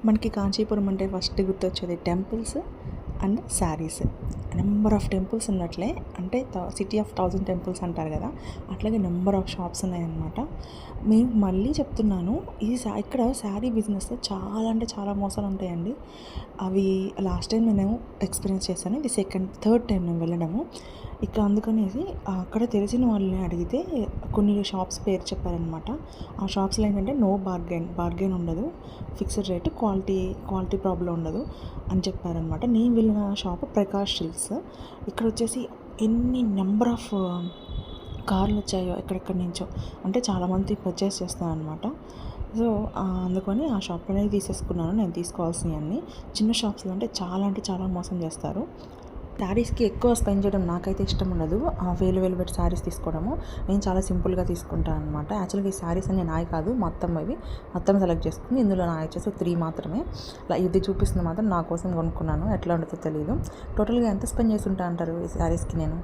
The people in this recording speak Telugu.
మనకి కాంచీపురం అంటే ఫస్ట్ గుర్తొచ్చేది temples and saris. Number of temples ఉన్నట్లే, అంటే సిటీ ఆఫ్ 1000 టెంపుల్స్ అంటారు కదా, అట్లాగే నెంబర్ ఆఫ్ షాప్స్ ఉన్నాయన్నమాట. మేము మళ్ళీ చెప్తున్నాను, ఇక్కడ శారీ బిజినెస్లో చాలా అంటే చాలా మోసాలు ఉంటాయండి. అవి లాస్ట్ టైం నేను ఎక్స్పీరియన్స్ చేశాను, ఇది థర్డ్ టైం నేను వెళ్ళడము. ఇక అందుకనేసి అక్కడ తెలిసిన వాళ్ళని అడిగితే కొన్ని షాప్స్ పేరు చెప్పారనమాట. ఆ షాప్స్లో ఏంటంటే నో బార్గెన్ ఉండదు, ఫిక్స్డ్ రేట్, క్వాలిటీ ప్రాబ్లం ఉండదు అని చెప్పారనమాట. నేను వెళ్ళిన షాప్ ప్రకాష్ సిల్క్స్. ఇక్కడ వచ్చేసి ఎన్ని నెంబర్ ఆఫ్ కార్లు వచ్చాయో ఎక్కడెక్కడి నుంచో, అంటే చాలామంది పర్చేస్ చేస్తారనమాట. సో అందుకని ఆ షాప్లోనే తీసేసుకున్నాను నేను తీసుకోవాల్సినవన్నీ. చిన్న షాప్స్లో అంటే చాలా మోసం చేస్తారు. శారీస్కి ఎక్కువ స్పెండ్ చేయడం నాకైతే ఇష్టం ఉండదు, వేలు పెట్టి శారీస్ తీసుకోవడము. నేను చాలా సింపుల్గా తీసుకుంటాను అనమాట. యాక్చువల్గా ఈ శారీస్ అన్నీ నాయి కాదు, మొత్తం సెలెక్ట్ చేసుకుని ఇందులో నా వచ్చేసి 3 మాత్రమే. ఇది చూపిస్తుంది మాత్రం నా కోసం కొనుక్కున్నాను, ఎట్లా ఉంటుందో తెలియదు. టోటల్గా ఎంత స్పెండ్ చేసి ఉంటా అంటారు ఈ శారీస్కి నేను?